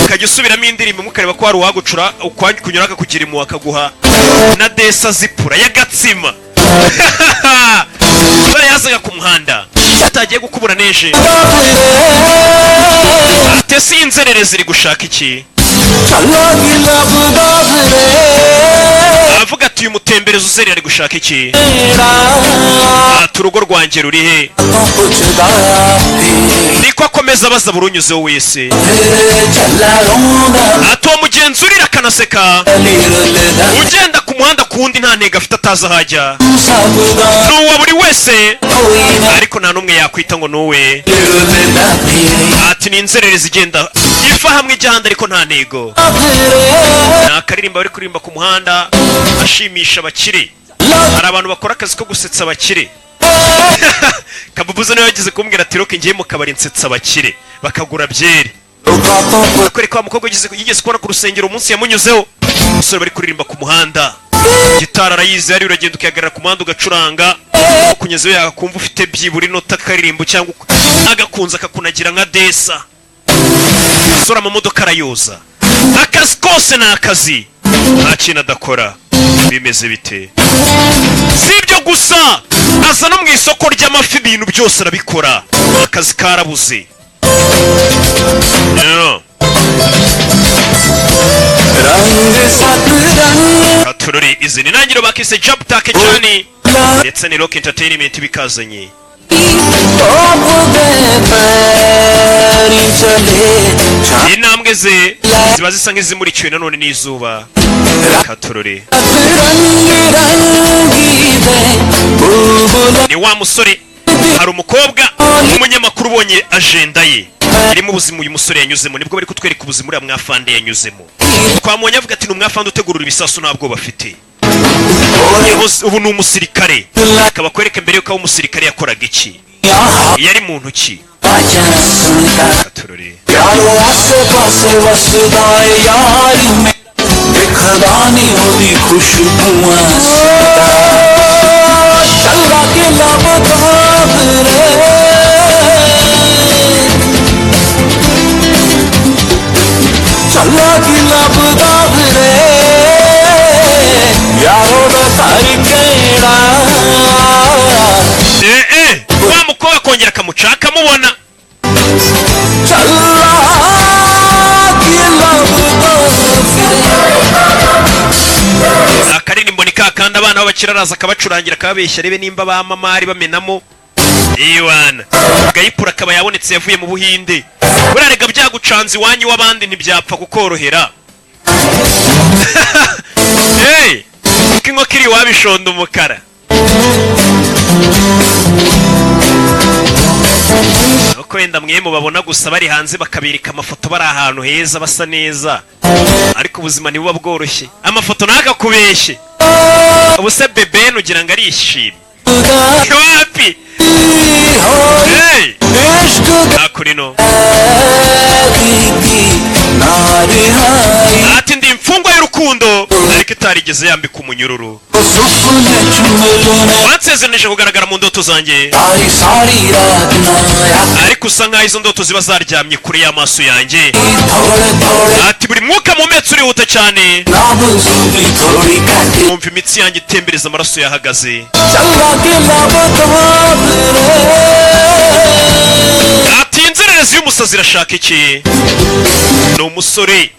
ukajya usubiramo indirimbo mukareba ko hari uwagucura kunyura akakugira impuhwe akaguha na desa zipura y'agatsima. Bari yazaga ku muhanda atagiye gukubura neje ate si inzererezi iri gushaka iki? Avuga ati uyu mutemberezi uzerera ari gushaka iki? Ati urugo rwanjye ruri he? Niko akomeza abaza burunyuzeho wese. Ati uwo mugenzi urira akanaseka ugenda ku muhanda kuwundi nta ntego afite atazi ahajya, n'uwa buri wese ariko nta n'umwe yakwita ngo n'uwe. Ati ni inzererezi igenda iva hamwe ijya ahandi ariko nta ntego. Ni akaririmba bari kuririmba ku muhanda ashimisha abakire. Hari abantu bakora akazi ko gusetsa abakire. Kabubuza nawe yagize kumbwira ati roke ngiye mu kabari nsetsa abakire bakagura byeri. Akwereka wa mukobwa yigeze kubona ku rusengero umunsi yamunyuzeho. Umusore bari kuririmba ku muhanda, gitara arayizi, yari uragenda ukihagarara ku muhanda ugacuranga, kunyezeho yagakumva ufite byibura inota karirimbo cyangwa agakunza akakunagira nka desa. Umusore amamodoka arayoza. Akazi kose ni akazi, nta kintu adakora. Bimeze bite? Si ibyo gusa, aza no mu isoko ry'amafi ibintu byose arabikora. Akazi karabuze. Katurori izi ni ntangiriro bakise Job Take Journey ndetse ni Rock Entertainment bikazanye. Intambwe ze ziba zisa nk'izimurikiwe nanone n'izuba. Katurori ni wa musore, hari umukobwa w'umunyamakuru ubonye agenda ye irimo ubuzima uyu musore yanyuzemo, nibwo bari kutwereka ubuzima uriya mwafande yanyuzemo. Twamubonye avuga ati ni umwafande utegurura ibisasu ntabwo bafite. Ubu ni umusirikare, akaba kwereka mbere yuko umusirikare yakoraga iki, yari mu ntoki. Katurori wa mukobwa kongera akamucaka mubona. Akaririmbo ni kakandi abana b'abakiraraza akabacurangira akababeshya rebe nimba ba mamari bamenamo. Iwana gayipura akaba yabonetse yavuye mu Buhinde. Burarega byagucanze iwanyu w'abandi ntibyapfa kukorohera. Hey, kingo kiri wabishonda umukara. Uko wenda mwemo babona gusa bari hanze bakabirika amafoto bari ahantu heza basa neza, ariko ubuzima nibuba bworoshye. Amafoto nakakubeshye ubuse bebe nugira ngo arishimye wapi. Hey, akurino ati ndi imfungwa y'urukundo ariko itarigeze yambika umunyururu. Wansezeranije kugaragara mu ndoto zanjye, ariko usa nkaho izo ndoto ziba zaryamye kure y'amaso yanjye. Ati buri mwuka mumetso urihuta cyane, wumva imitsi yanjye itembereza amaraso yahagaze. Ati inzererezi y'umusazi irashaka iki? Ni umusore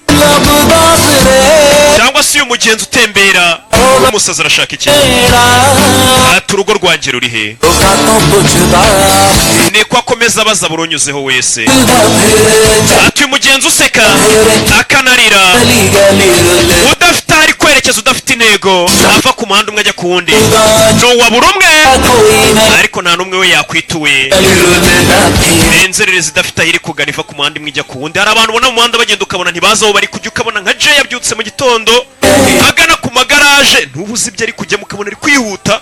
cyangwa se uyu mugenzi utembera w'umusazi arashaka iki? Ati urugo rwanjye ruri he? Niko akomeza abaza burunyuzeho wese. Ati uyu mugenzi useka akanarira udafite ari kwerekeza, udafite intego, ava ku muhanda umwe ajya ku wundi, n'uwa buri umwe ariko nta n'umwe we yakwituwe. Inzererezi idafite aho iri kugana iva ku muhanda imwe ijya ku wundi. Hari abantu ubona mu muhanda bagenda ukabona ntibazi aho bari kujya, ukabona nka Jay yabyutse mu gitondo agana ku magaraje, ntubuze ibyo ari kujya mukabona ari kwihuta,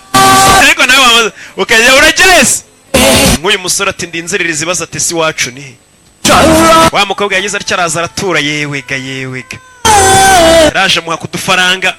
ariko nawe ukajya urageze. Nk'uyu musore ati ndi inzererezi baza ati si wacu ni wa mukobwa yagize atya araza aratura, yewega yewega raje muha kudufaranga.